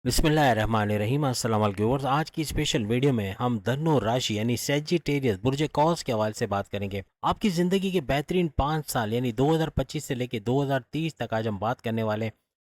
बिस्मिल्लाहिर्रहमानिर्रहीम। अस्सलाम वालेकुम व्यूअर्स। आज की स्पेशल वीडियो में हम धनु राशि यानी सेजिटेरियस बुर्ज कौस के हवाले से बात करेंगे। आपकी ज़िंदगी के बेहतरीन 5 साल यानी 2025 से लेकर 2030 तक आज हम बात करने वाले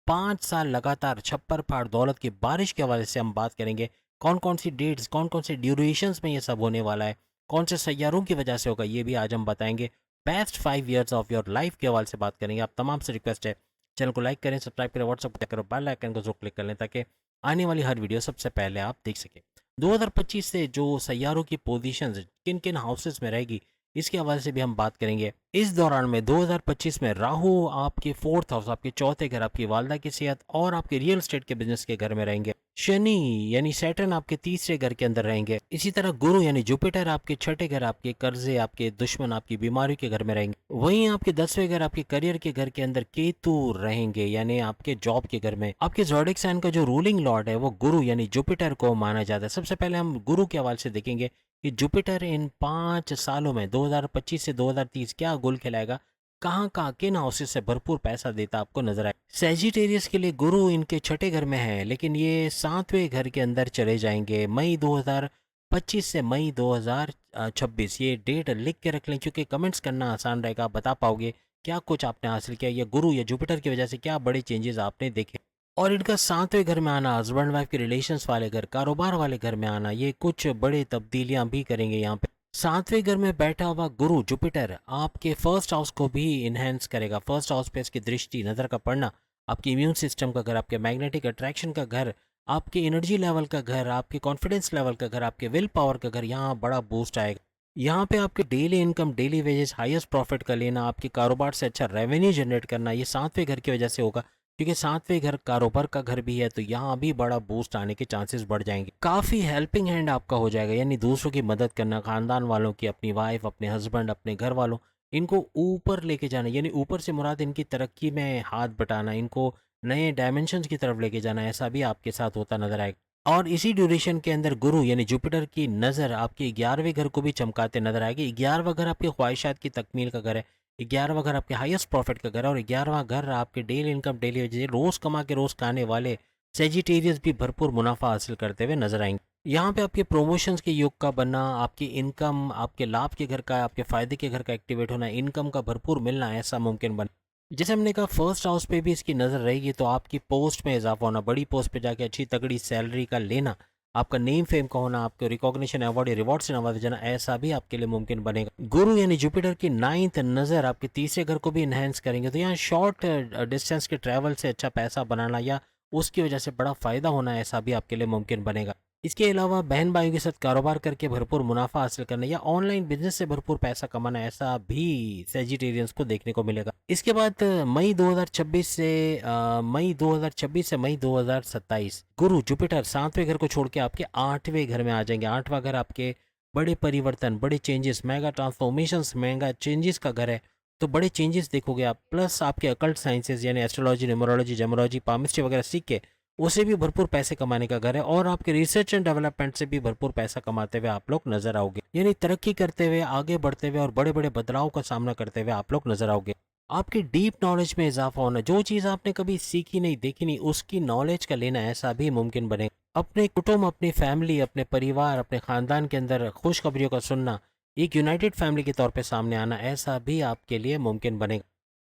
5 साल लगातार छप्पर फाड़ दौलत की बारिश के हवाले से हम बात करेंगे। कौन कौन सी डेट्स, कौन कौन से ड्यूरेशंस में ये सब होने वाला है, कौन से सैयारों की वजह से होगा, ये भी आज हम बताएंगे। Best 5 years of your life के हवाले से बात करेंगे। आप तमाम से रिक्वेस्ट है, चैनल को लाइक करें, सब्सक्राइब करें, व्हाट्सअप पर करें, बेल आइकन को जरूर क्लिक कर लें ताकि आने वाली हर वीडियो सबसे पहले आप देख सकें। 2025 से जो सैयारों की पोजीशंस किन किन हाउसेस में रहेगी, इसके हवाले से भी हम बात करेंगे। इस दौरान में 2025 में राहु आपके फोर्थ हाउस, आपके चौथे घर, आपकी वालदा की सेहत और आपके रियल एस्टेट के बिजनेस के घर में रहेंगे। शनि यानी सैटर्न आपके तीसरे घर के अंदर रहेंगे। इसी तरह गुरु यानी जुपिटर आपके छठे घर, आपके कर्जे, आपके दुश्मन, आपकी बीमारी के घर में रहेंगे। वहीं आपके 10वें घर, आपके करियर के घर के अंदर केतु रहेंगे यानी आपके जॉब के घर में। आपके ज़ोडिएक साइन का जो रूलिंग लॉर्ड है वो गुरु यानी जुपिटर को माना जाता है। सबसे पहले हम गुरु के हवाले से देखेंगे कि जुपिटर इन 5 सालों में 2025 से 2030 क्या गोल खिलाएगा, कहाँ कहाँ किन हाउसेस से भरपूर पैसा देता आपको नजर आए। सेजिटेरियस के लिए गुरु इनके छठे घर में है, लेकिन ये 7वें घर के अंदर चले जाएंगे मई 2025 से मई 2026। ये डेट लिख के रख लें क्योंकि कमेंट्स करना आसान रहेगा, आप बता पाओगे क्या कुछ आपने हासिल किया, या गुरु या जुपिटर की वजह से क्या बड़े चेंजेस आपने देखे। और इनका 7वें घर में आना, हस्बैंड वाइफ के रिलेशंस वाले घर, कारोबार वाले घर में आना, ये कुछ बड़े तब्दीलियां भी करेंगे यहाँ पे। 7वें घर में बैठा हुआ गुरु जुपिटर आपके फर्स्ट हाउस को भी इन्हेंस करेगा। फर्स्ट हाउस पे इसकी दृष्टि, नज़र का पड़ना आपके इम्यून सिस्टम का घर, आपके मैग्नेटिक अट्रैक्शन का घर, आपके एनर्जी लेवल का घर, आपके कॉन्फिडेंस लेवल का घर, आपके विल पावर का घर, यहाँ बड़ा बूस्ट आएगा। यहाँ पे आपके daily income, daily wages, highest profit का लेना, आपके कारोबार से अच्छा रेवेन्यू जनरेट करना, ये 7वें घर की वजह से होगा क्योंकि 7वें घर कारोबार का घर भी है, तो यहाँ भी बड़ा बूस्ट आने के चांसेस बढ़ जाएंगे। काफ़ी हेल्पिंग हैंड आपका हो जाएगा यानी दूसरों की मदद करना, खानदान वालों की, अपनी वाइफ, अपने हस्बैंड, अपने घर वालों, इनको ऊपर लेके जाना, यानी ऊपर से मुराद इनकी तरक्की में हाथ बटाना, इनको नए डायमेंशंस की तरफ लेके जाना, ऐसा भी आपके साथ होता नजर आएगा। और इसी ड्यूरेशन के अंदर गुरु यानी जुपिटर की नज़र आपके 11वें घर को भी चमकाते नजर आएगी। 11वां घर आपके ख्वाहिशात की तकमील का घर है, 11वां घर आपके हाईएस्ट प्रॉफिट का घर है, और 11वां घर आपके डेली इनकम, डेली वेजेस, रोज़ कमा के रोज़ खाने वाले सेजिटेरियस भी भरपूर मुनाफा हासिल करते हुए नजर आएंगे। यहाँ पे आपके प्रमोशंस के युग का बनना, आपकी इनकम, आपके लाभ के घर का, आपके फायदे के घर का एक्टिवेट होना, इनकम का भरपूर मिलना, ऐसा मुमकिन बना। जैसे हमने कहा फर्स्ट हाउस पे भी इसकी नज़र रहेगी तो आपकी पोस्ट में इजाफा होना, बड़ी पोस्ट पे जाके अच्छी तगड़ी सैलरी का लेना, आपका नेम फेम का होना, आपको रिकॉग्निशन, अवार्ड, रिवॉर्ड से नवाजा जाना, ऐसा भी आपके लिए मुमकिन बनेगा। गुरु यानी जुपिटर की 9th नज़र आपके तीसरे घर को भी इन्हेंस करेंगे, तो यहाँ शॉर्ट डिस्टेंस के ट्रैवल से अच्छा पैसा बनाना या उसकी वजह से बड़ा फ़ायदा होना, ऐसा भी आपके लिए मुमकिन बनेगा। इसके अलावा बहन भाइयों के साथ कारोबार करके भरपूर मुनाफा हासिल करना या ऑनलाइन बिजनेस से भरपूर पैसा कमाना, ऐसा भी सेजिटेरियंस को देखने को मिलेगा। इसके बाद मई 2026 से मई 2027 गुरु जुपिटर 7वें घर को छोड़ के आपके 8वें घर में आ जाएंगे। 8वां घर आपके बड़े परिवर्तन, बड़े changes, mega transformations, mega changes का घर है, तो बड़े चेंजेस देखोगे आप। प्लस आपके अकल्ट साइंसेज यानी एस्ट्रोलॉजी, न्यूमरोलॉजी, जेमोलॉजी, पामिस्ट्री वगैरह सीख के उसे भी भरपूर पैसे कमाने का घर है, और आपके रिसर्च एंड डेवलपमेंट से भी भरपूर पैसा कमाते हुए आप लोग नजर आओगे, यानी तरक्की करते हुए, आगे बढ़ते हुए और बड़े बड़े बदलाव का सामना करते हुए आप लोग नजर आओगे। आपकी डीप नॉलेज में इजाफा होना, जो चीज़ आपने कभी सीखी नहीं, देखी नहीं, उसकी नॉलेज का लेना, ऐसा भी मुमकिन बनेगा। अपने कुटुंब, अपनी फैमिली, अपने परिवार, अपने खानदान के अंदर खुशखबरियों का सुनना, एक यूनाइटेड फैमिली के तौर पे सामने आना, ऐसा भी आपके लिए मुमकिन बनेगा।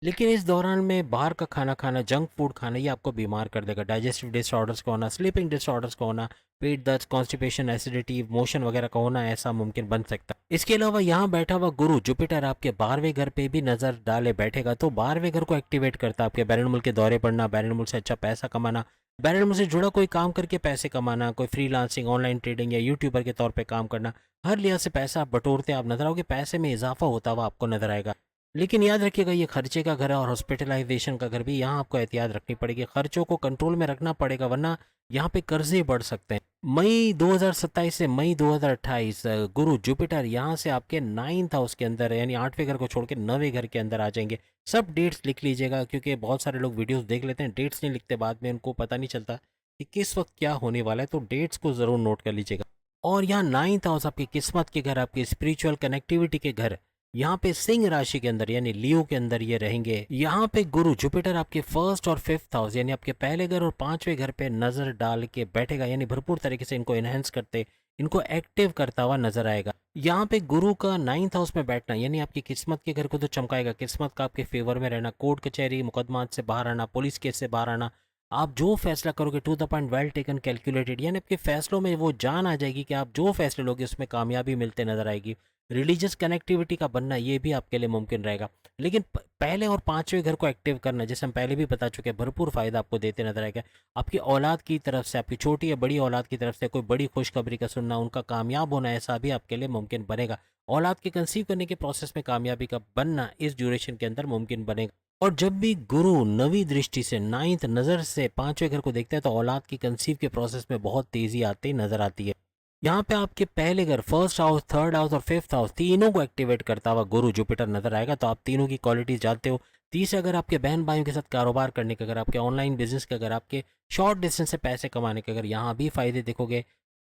लेकिन इस दौरान में बाहर का खाना खाना, जंक फूड खाना, ये आपको बीमार कर देगा। डाइजेस्टिव डिसऑर्डर्स का होना, स्लीपिंग डिसऑर्डर्स का होना, पेट दर्द, कॉन्स्टिपेशन, एसिडिटी, मोशन वगैरह का होना, ऐसा मुमकिन बन सकता है। इसके अलावा यहाँ बैठा हुआ गुरु जुपिटर आपके 12वें घर पे भी नजर डाले बैठेगा, तो 12वें घर को एक्टिवेट करता है। आपके बैरून मुल्क के दौरे पड़ना, बैरून मुल्क से अच्छा पैसा कमाना, बैरून मुल्क से जुड़ा कोई काम करके पैसे कमाना, कोई फ्रीलांसिंग, ऑनलाइन ट्रेडिंग या यूट्यूबर के तौर पर काम करना, हर लिहाज से पैसा आप बटोरते आप नजर आओगे, पैसे में इजाफा होता हुआ आपको नजर आएगा। लेकिन याद रखिएगा ये खर्चे का घर है और हॉस्पिटलाइजेशन का घर भी, यहाँ आपको एहतियात रखनी पड़ेगी, खर्चों को कंट्रोल में रखना पड़ेगा, वरना यहाँ पे कर्जे बढ़ सकते हैं। मई 2027 से मई 2028 गुरु जुपिटर यहाँ से आपके 9th हाउस के अंदर यानी 8वें घर को छोड़ के 9वें घर के अंदर आ जाएंगे। सब डेट्स लिख लीजिएगा क्योंकि बहुत सारे लोग वीडियोस देख लेते हैं, डेट्स नहीं लिखते, बाद में उनको पता नहीं चलता कि किस वक्त क्या होने वाला है, तो डेट्स को ज़रूर नोट कर लीजिएगा। और यहाँ 9th हाउस आपकी किस्मत के घर, आपकी स्पिरिचुअल कनेक्टिविटी के घर, यहाँ पे सिंह राशि के अंदर यानी लियो के अंदर ये रहेंगे। यहाँ पे गुरु जुपिटर आपके फर्स्ट और फिफ्थ हाउस यानी आपके पहले घर और पांचवें घर पे नजर डाल के बैठेगा, यानी भरपूर तरीके से इनको एनहेंस करते, इनको एक्टिव करता हुआ नजर आएगा। यहाँ पे गुरु का नाइन्थ हाउस में बैठना यानी आपकी किस्मत के घर को तो चमकाएगा, किस्मत का आपके फेवर में रहना, कोर्ट कचहरी मुकदमा से बाहर आना, पुलिस केस से बाहर आना, आप जो फैसला करोगे to the point, well taken, calculated, यानी आपके फैसलों में वो जान आ जाएगी कि आप जो फैसले लोगे उसमें कामयाबी मिलते नजर आएगी। रिलीजियस कनेक्टिविटी का बनना ये भी आपके लिए मुमकिन रहेगा। लेकिन पहले और पांचवें घर को एक्टिव करना, जैसे हम पहले भी बता चुके हैं, भरपूर फायदा आपको देते नजर आएगा। आपकी औलाद की तरफ से, आपकी छोटी या बड़ी औलाद की तरफ से कोई बड़ी खुशखबरी का सुनना, उनका कामयाब होना, ऐसा भी आपके लिए मुमकिन बनेगा। औलाद के कंसीव करने के प्रोसेस में कामयाबी का बनना इस ड्यूरेशन के अंदर मुमकिन बनेगा। और जब भी गुरु नवी दृष्टि से, नाइन्थ नज़र से पांचवें घर को देखता है तो औलाद की कंसीव के प्रोसेस में बहुत तेजी आती नजर आती है। यहाँ पे आपके पहले घर, फर्स्ट हाउस, थर्ड हाउस और फिफ्थ हाउस, तीनों को एक्टिवेट करता हुआ गुरु जुपिटर नजर आएगा, तो आप तीनों की क्वालिटीज जानते हो। तीसरे अगर आपके बहन भाइयों के साथ कारोबार करने का, अगर आपके ऑनलाइन बिजनेस का, अगर आपके शॉर्ट डिस्टेंस से पैसे कमाने के, अगर यहाँ भी फायदे देखोगे।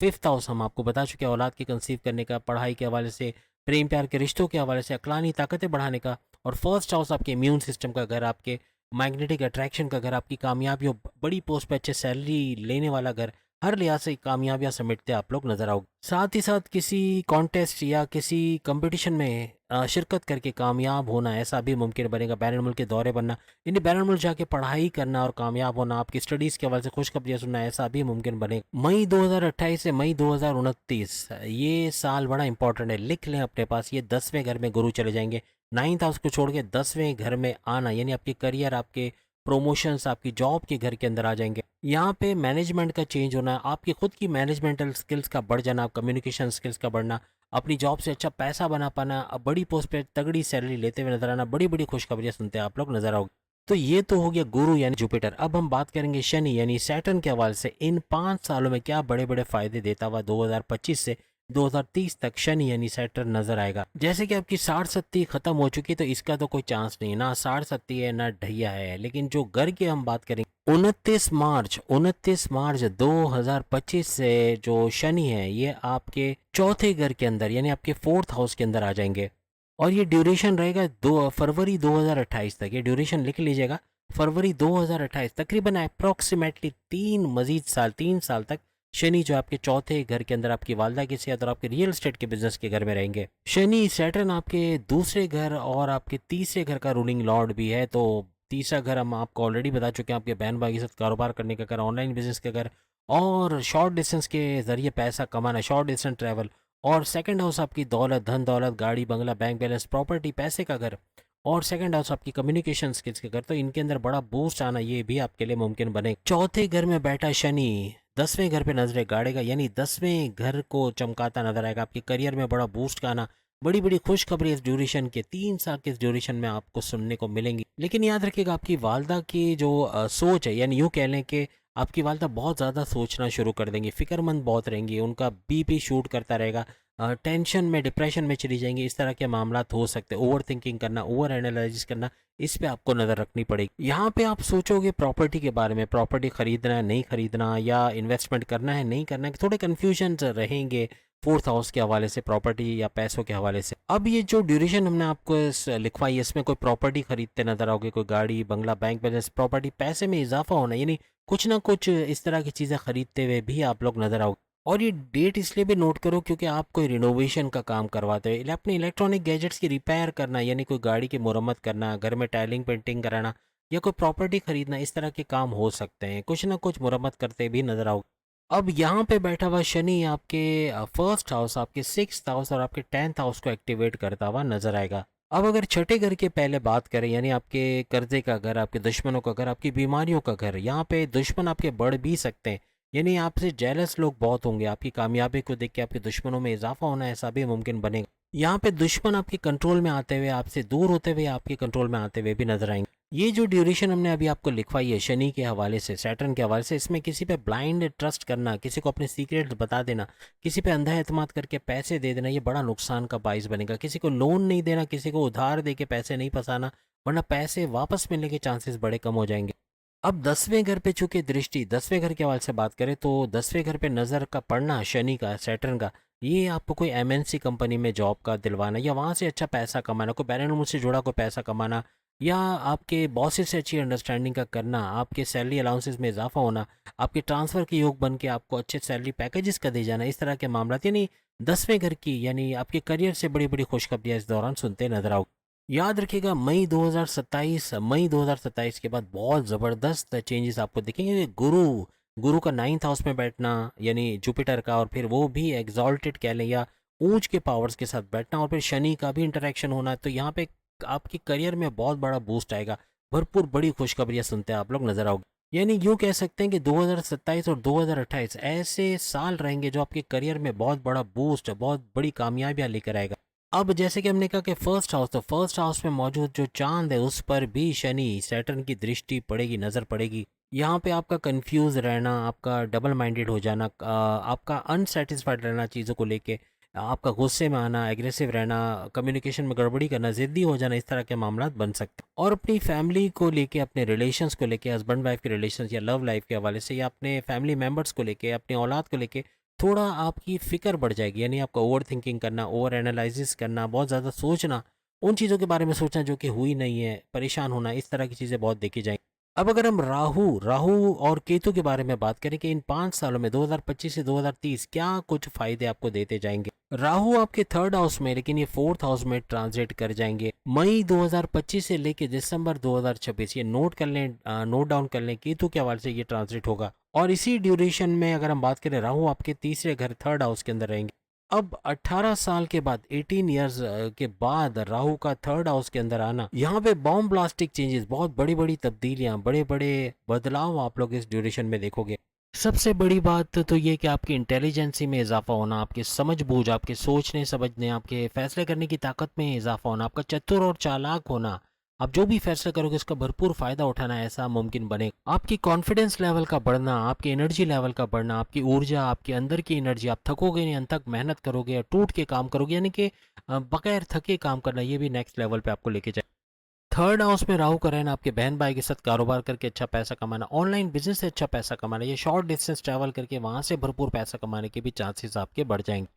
फिफ्थ हाउस हम आपको बता चुके हैं, औलाद की कंसीव करने का, पढ़ाई के हवाले से, प्रेम प्यार के रिश्तों के हवाले से, अकलानी ताकतें बढ़ाने का। और फर्स्ट हाउस आपके इम्यून सिस्टम का घर, आपके मैग्नेटिक अट्रैक्शन का घर, आपकी कामयाबियों, बड़ी पोस्ट पे अच्छे सैलरी लेने वाला घर, हर लिहाज से कामयाबियां समेटते आप लोग नजर आओगे। साथ ही साथ किसी कॉन्टेस्ट या किसी कंपटीशन में शिरकत करके कामयाब होना, ऐसा भी मुमकिन बनेगा। बैरून मुल्क के दौरे बनना, यानी बैरून मुल्क जाके पढ़ाई करना और कामयाब होना, आपकी स्टडीज़ के हवाले से खुशखबरियाँ सुनना, ऐसा भी मुमकिन बनेगा। मई 2028 से मई 2029 ये साल बड़ा इंपॉर्टेंट है, लिख लें अपने पास। ये 10वें घर में गुरु चले जाएंगे, नाइन्थ हाउस को छोड़ के 10वें घर में आना, यानी आपके करियर, आपके प्रमोशंस, आपकी जॉब के घर के अंदर आ जाएंगे। यहाँ पे मैनेजमेंट का चेंज होना, आपकी खुद की मैनेजमेंटल स्किल्स का बढ़ जाना, कम्युनिकेशन स्किल्स का बढ़ना, अपनी जॉब से अच्छा पैसा बना पाना, अब बड़ी पोस्ट पे तगड़ी सैलरी लेते हुए नजर आना, बड़ी बड़ी खुशखबरियां सुनते हैं आप लोग नजर आओगे। तो ये तो हो गया गुरु यानी जुपिटर। अब हम बात करेंगे शनि यानी सैटर्न के हवाले से, इन 5 सालों में क्या बड़े बड़े फायदे देता हुआ 2025 से 2030 तक शनि यानी सैटर्न नजर आएगा। जैसे कि आपकी 60 खत्म हो चुकी है, तो इसका तो कोई चांस नहीं, ना 60 है ना ढैया है। लेकिन जो घर की हम बात करेंगे, 29 मार्च 2025 से जो शनि है ये आपके चौथे घर के अंदर यानी आपके फोर्थ हाउस के अंदर आ जाएंगे। और ये ड्यूरेशन रहेगा 2 फरवरी 2028 तक, ये ड्यूरेशन लिख लीजिएगा, फरवरी 2028, तकरीबन अप्रॉक्सीमेटली 3 साल, 3 साल तक शनि जो आपके चौथे घर के अंदर आपकी वालदा की सेहत और आपके रियल एस्टेट के बिजनेस के घर में रहेंगे। शनि सैटर्न आपके दूसरे घर और आपके तीसरे घर का रूलिंग लॉर्ड भी है। तो तीसरा घर हम आपको ऑलरेडी बता चुके हैं, आपके बहन भाई के साथ कारोबार करने का घर, ऑनलाइन बिजनेस का घर और शॉर्ट डिस्टेंस के जरिए पैसा कमाना, शॉर्ट डिस्टेंस ट्रैवल। और सेकंड हाउस आपकी दौलत, धन दौलत, गाड़ी बंगला, बैंक बैलेंस, प्रॉपर्टी, पैसे का घर। और सेकंड हाउस आपकी कम्युनिकेशन स्किल्स के घर, तो इनके अंदर बड़ा बूस्ट आना ये भी आपके लिए मुमकिन बने। चौथे घर में बैठा शनि 10वें घर पे नजरें गाड़ेगा, यानी 10वें घर को चमकाता नजर आएगा। आपके करियर में बड़ा बूस्ट का आना, बड़ी बड़ी खुशखबरी इस ड्यूरेशन के 3 साल के इस ड्यूरेशन में आपको सुनने को मिलेंगी। लेकिन याद रखिएगा, आपकी वालदा की जो सोच है, यानी यूँ कह लें कि आपकी वालदा बहुत ज़्यादा सोचना शुरू कर देंगी, फिक्रमंद बहुत रहेंगी, उनका बीपी शूट करता रहेगा, टेंशन में, डिप्रेशन में चली जाएंगी। इस तरह के मामला हो सकते हैं, ओवर थिंकिंग करना, ओवर एनालिसिस करना, इस पे आपको नज़र रखनी पड़ेगी। यहाँ पे आप सोचोगे प्रॉपर्टी के बारे में, प्रॉपर्टी खरीदना है नहीं खरीदना, या इन्वेस्टमेंट करना है नहीं करना है, थोड़े कन्फ्यूजन रहेंगे फोर्थ हाउस के हवाले से, प्रॉपर्टी या पैसों के हवाले से। अब ये जो ड्यूरेशन हमने आपको लिखवाई है, इसमें कोई प्रॉपर्टी खरीदते नजर आओगे, कोई गाड़ी बंगला, बैंक बैलेंस, प्रॉपर्टी, पैसे में इजाफा होना, यानी कुछ ना कुछ इस तरह की चीज़ें खरीदते हुए भी आप लोग नजर आओगे। और ये डेट इसलिए भी नोट करो क्योंकि आप कोई रिनोवेशन का काम करवाते हो, अपने इलेक्ट्रॉनिक गैजेट्स की रिपेयर करना, यानी कोई गाड़ी की मुरम्मत करना, घर में टाइलिंग पेंटिंग कराना, या कोई प्रॉपर्टी खरीदना, इस तरह के काम हो सकते हैं, कुछ ना कुछ मुरम्मत करते भी नजर आओगे। अब यहाँ पे बैठा हुआ शनि आपके फर्स्ट हाउस, आपके सिक्स्थ हाउस और आपके 10th हाउस को एक्टिवेट करता हुआ नजर आएगा। अब अगर छठे घर के पहले बात करें, यानी आपके कर्जे का घर, आपके दुश्मनों का घर, आपकी बीमारियों का घर, यहाँ पे दुश्मन आपके बढ़ भी सकते हैं, यानी आपसे जेलस लोग बहुत होंगे, आपकी कामयाबी को देख के आपके दुश्मनों में इजाफा होना, ऐसा भी मुमकिन बनेगा। यहाँ पे दुश्मन आपके कंट्रोल में आते हुए, आपसे दूर होते हुए आपके कंट्रोल में आते हुए भी नजर आएंगे। ये जो ड्यूरेशन हमने अभी आपको लिखवाई है शनि के हवाले से, सैटर्न के हवाले से, इसमें किसी पे ब्लाइंड ट्रस्ट करना, किसी को अपने सीक्रेट्स बता देना, किसी पे अंधा एतमाद करके पैसे दे देना, ये बड़ा नुकसान का बाइस बनेगा। किसी को लोन नहीं देना, किसी को उधार दे के पैसे नहीं फंसाना, वरना पैसे वापस मिलने के चांसेस बड़े कम हो जाएंगे। अब 10वें घर पे चूंकि दृष्टि, 10वें घर के हवाले से बात करें तो 10वें घर पे नज़र का पड़ना शनि का, सैटर्न का, ये आपको कोई एमएनसी कंपनी में जॉब का दिलवाना या वहाँ से अच्छा पैसा कमाना, कोई पैरेलल से जुड़ा कोई पैसा कमाना, या आपके बॉसेस से अच्छी अंडरस्टैंडिंग का करना, आपके सैलरी अलाउंसेस में इजाफा होना, आपके ट्रांसफ़र के योग बन के आपको अच्छे सैलरी पैकेजेस का दे जाना, इस तरह के मामला, यानी 10वें घर की यानी आपके करियर से बड़ी बड़ी खुशखबरियाँ इस दौरान सुनते नजर आओ। याद रखिएगा मई 2027 के बाद बहुत ज़बरदस्त चेंजेस आपको दिखेंगे। गुरु गुरु का 9th हाउस में बैठना, यानी जुपिटर का, और फिर वो भी एग्जॉल्टेड कह लें या ऊंच के पावर्स के साथ बैठना, और फिर शनि का भी इंटरेक्शन होना, तो यहाँ पे आपके करियर में बहुत बड़ा बूस्ट आएगा। भरपूर बड़ी खुशखबरियाँ सुनते हैं आप लोग नजर आओगे। यानी यूँ कह सकते हैं कि 2027 और 2028 ऐसे साल रहेंगे जो आपके करियर में बहुत बड़ा बूस्ट, बहुत बड़ी कामयाबियाँ लेकर आएगा। अब जैसे कि हमने कहा कि फर्स्ट हाउस में मौजूद जो चांद है उस पर भी शनि सैटर्न की दृष्टि पड़ेगी, नज़र पड़ेगी। यहाँ पे आपका कंफ्यूज रहना, आपका डबल माइंडेड हो जाना, आपका अनसेटिस्फाइड रहना चीज़ों को लेके, आपका गुस्से में आना, एग्रेसिव रहना, कम्युनिकेशन में गड़बड़ी करना, ज़िद्दी हो जाना, इस तरह के मामला बन सकते हैं। और अपनी फैमिली को लेके, अपने रिलेशंस को लेके, हस्बैंड वाइफ के रिलेशंस या लव लाइफ के हवाले से, या अपने फैमिली मेम्बर्स को लेके, अपनी औलाद को लेके थोड़ा आपकी फ़िक्र बढ़ जाएगी। यानी आपका ओवर थिंकिंग करना, ओवर एनालिसिस करना, बहुत ज़्यादा सोचना, उन चीज़ों के बारे में सोचना जो कि हुई नहीं है, परेशान होना, इस तरह की चीज़ें बहुत देखी जाएंगी। अब अगर हम राहु और केतु के बारे में बात करें कि इन 5 सालों में 2025 से 2030 क्या कुछ फायदे आपको देते जाएंगे। राहु आपके 3rd हाउस में, लेकिन ये 4th हाउस में ट्रांजिट कर जाएंगे मई 2025 से लेके दिसंबर 2026। ये नोट कर लें, नोट डाउन कर लें, केतु के हवाले से ये ट्रांजिट होगा। और इसी ड्यूरेशन में अगर हम बात करें, राहु आपके तीसरे घर 3rd हाउस के अंदर रहेंगे। अब 18 साल के बाद, 18 इयर्स के बाद राहु का 3rd हाउस के अंदर आना, यहाँ पे बॉम्ब ब्लास्टिक चेंजेस, बहुत बड़ी बड़ी तब्दीलियां, बड़े बड़े बदलाव आप लोग इस ड्यूरेशन में देखोगे। सबसे बड़ी बात तो ये कि आपकी इंटेलिजेंसी में इजाफा होना, आपके समझ बूझ, आपके सोचने समझने, आपके फैसले करने की ताकत में इजाफा होना, आपका चतुर और चालाक होना, आप जो भी फैसला करोगे उसका भरपूर फायदा उठाना ऐसा मुमकिन बने। आपकी कॉन्फिडेंस लेवल का बढ़ना, आपकी एनर्जी लेवल का बढ़ना, आपकी ऊर्जा, आपके अंदर की एनर्जी, आप थकोगे नहीं, अंत तक मेहनत करोगे या टूट के काम करोगे, यानी कि बगैर थके काम करना, ये भी नेक्स्ट लेवल पे आपको लेके जाए। 3rd हाउस में राहु का रहना, आपके बहन भाई के साथ कारोबार करके अच्छा पैसा कमाना, ऑनलाइन बिजनेस से अच्छा पैसा कमाना, ये शॉर्ट डिस्टेंस ट्रैवल करके वहाँ से भरपूर पैसा कमाने के भी चांसेस आपके बढ़ जाएंगे।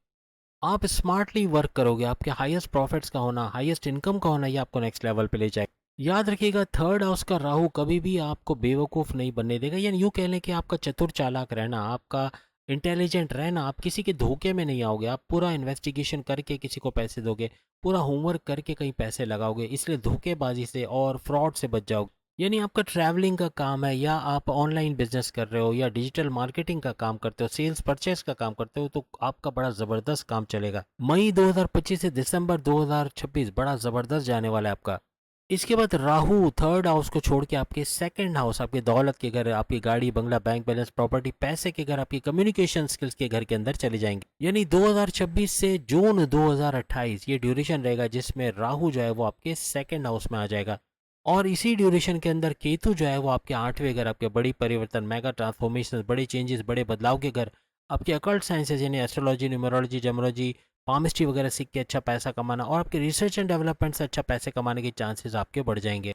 आप स्मार्टली वर्क करोगे, आपके हाईएस्ट प्रॉफिट्स का होना, हाईएस्ट इनकम का होना, ये आपको नेक्स्ट लेवल पे ले जाएगा। याद रखिएगा 3rd हाउस का राहु कभी भी आपको बेवकूफ़ नहीं बनने देगा। यानी यूँ कह लें कि आपका चतुर चालाक रहना, आपका इंटेलिजेंट रहना, आप किसी के धोखे में नहीं आओगे। आप पूरा इन्वेस्टिगेशन करके किसी को पैसे दोगे, पूरा होमवर्क करके कहीं पैसे लगाओगे, इसलिए धोखेबाजी से और फ्रॉड से बच जाओगे। यानी आपका ट्रैवलिंग का काम है, या आप ऑनलाइन बिजनेस कर रहे हो, या डिजिटल मार्केटिंग का काम करते हो, सेल्स परचेस का काम करते हो, तो आपका बड़ा ज़बरदस्त काम चलेगा। मई 2025 से दिसंबर 2026 बड़ा ज़बरदस्त जाने वाला है आपका। इसके बाद राहु 3rd हाउस को छोड़ के आपके 2nd हाउस, आपके दौलत के घर, आपकी गाड़ी बंगला, बैंक बैलेंस, प्रॉपर्टी, पैसे के घर, आपकी कम्युनिकेशन स्किल्स के घर के अंदर चले जाएंगे। यानी 2026 से जून 2028 ये ड्यूरेशन रहेगा जिसमें राहु जो है वो आपके 2nd हाउस में आ जाएगा। और इसी ड्यूरेशन के अंदर केतु जो है वो आपके 8वें घर, आपके बड़ी परिवर्तन, मेगा ट्रांसफॉर्मेशन, बड़े चेंजेस, बड़े बदलाव के घर, आपके अकल्ट साइंसेज यानी एस्ट्रोलॉजी, न्यूमरोलॉजी, जेमोलॉजी, पामिस्ट्री वगैरह सीख के अच्छा पैसा कमाना, और आपके रिसर्च एंड डेवलपमेंट से अच्छा पैसे कमाने के चांसेस आपके बढ़ जाएंगे।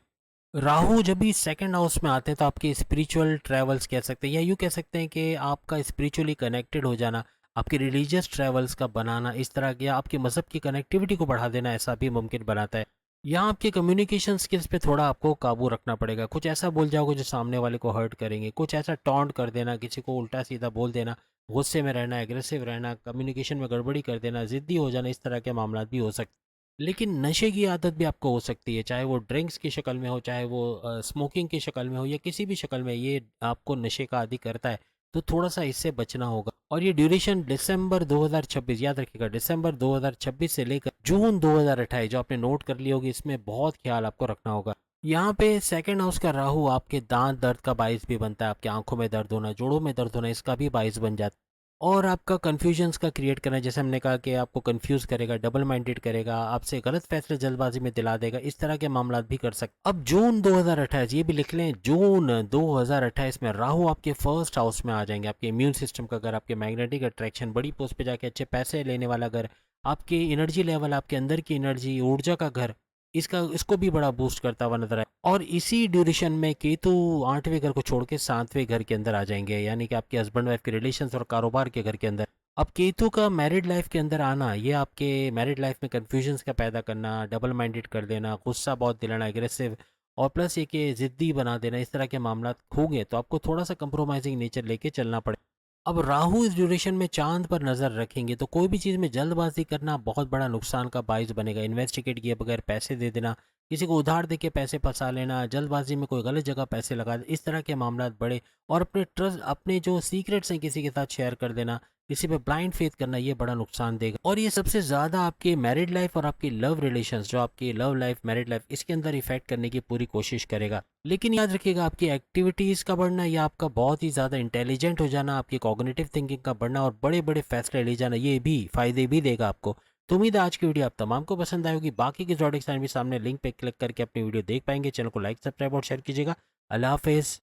राहु जब भी 2nd हाउस में आते हैं तो आपके स्पिरिचुअल ट्रैवल्स कह सकते हैं, या यूँ कह सकते हैं कि आपका स्पिरिचुअली कनेक्टेड हो जाना, आपके रिलीजियस ट्रैवल्स का बनाना, इस तरह के आपके मज़हब की कनेक्टिविटी को बढ़ा देना, ऐसा भी मुमकिन बनाता है। यहाँ आपके कम्युनिकेशन स्किल्स पे थोड़ा आपको काबू रखना पड़ेगा। कुछ ऐसा बोल जाओगे जो सामने वाले को हर्ट करेंगे, कुछ ऐसा टॉन्ट कर देना, किसी को उल्टा सीधा बोल देना, गुस्से में रहना, एग्रेसिव रहना, कम्युनिकेशन में गड़बड़ी कर देना, ज़िद्दी हो जाना, इस तरह के मामला भी हो सकते। लेकिन नशे की आदत भी आपको हो सकती है, चाहे वो ड्रिंक्स की शक्ल में हो, चाहे वो स्मोकिंग की शक्ल में हो, या किसी भी शक्ल में ये आपको नशे का आदी करता है, तो थोड़ा सा इससे बचना होगा। और ये ड्यूरेशन दिसंबर 2026, याद रखिएगा दिसंबर 2026 से लेकर जून 2028 जो आपने नोट कर ली होगी, इसमें बहुत ख्याल आपको रखना होगा। यहाँ पे 2nd हाउस का राहु आपके दांत दर्द का बाइस भी बनता है, आपकी आंखों में दर्द होना, जोड़ों में दर्द होना, इसका भी बाइस बन जाता है। और आपका कन्फ्यूजन्स का क्रिएट करना, जैसे हमने कहा कि आपको कंफ्यूज करेगा, डबल माइंडेड करेगा, आपसे गलत फैसले जल्दबाजी में दिला देगा, इस तरह के मामला भी कर सकते। अब जून 2028, ये भी लिख लें, जून 2028 में राहु आपके 1st हाउस में आ जाएंगे, आपके इम्यून सिस्टम का घर, आपके मैग्नेटिक अट्रैक्शन, बड़ी पोस्ट पे जाके अच्छे पैसे लेने वाला घर, आपकी एनर्जी लेवल, आपके अंदर की एनर्जी, ऊर्जा का घर, इसको भी बड़ा बूस्ट करता हुआ नजर आए। और इसी ड्यूरेशन में केतु 8वें घर को छोड़ के 7वें घर के अंदर आ जाएंगे, यानी कि आपके हस्बैंड वाइफ के रिलेशंस और कारोबार के घर के अंदर। अब केतु का मैरिड लाइफ के अंदर आना, ये आपके मैरिड लाइफ में कन्फ्यूजन्स का पैदा करना, डबल माइंडेड कर देना, गुस्सा बहुत दिलाना, एग्रेसिव, और प्लस ये कि ज़िद्दी बना देना, इस तरह के मामला होंगे तो आपको थोड़ा सा कंप्रोमाइजिंग नेचर लेके चलना पड़े। अब राहु इस ड्यूरेशन में चांद पर नज़र रखेंगे तो कोई भी चीज़ में जल्दबाजी करना बहुत बड़ा नुकसान का बायस बनेगा। इन्वेस्टिगेट किए बगैर पैसे दे देना, किसी को उधार दे के पैसे फंसा लेना, जल्दबाजी में कोई गलत जगह पैसे लगा दे, इस तरह के मामला बड़े, और अपने ट्रस्ट, अपने जो सीक्रेट्स हैं किसी के साथ शेयर कर देना, किसी पे ब्लाइंड फेथ करना, ये बड़ा नुकसान देगा। और ये सबसे ज़्यादा आपके मैरिड लाइफ और आपकी लव रिलेशंस, जो आपकी लव लाइफ, मैरिड लाइफ, इसके अंदर इफेक्ट करने की पूरी कोशिश करेगा। लेकिन याद रखिएगा, आपकी एक्टिविटीज़ का बढ़ना या आपका बहुत ही ज़्यादा इंटेलिजेंट हो जाना, आपकी कॉग्निटिव थिंकिंग का बढ़ना और बड़े बड़े फैसले ले जाना, ये भी फ़ायदे भी देगा आपको। तो उम्मीद है आज की वीडियो आप तमाम को पसंद आई होगी। बाकी के ज़ोडिएक साइन भी सामने लिंक पे क्लिक करके अपनी वीडियो देख पाएंगे। चैनल को लाइक, सब्सक्राइब और शेयर कीजिएगा। अल्लाह हाफिज़।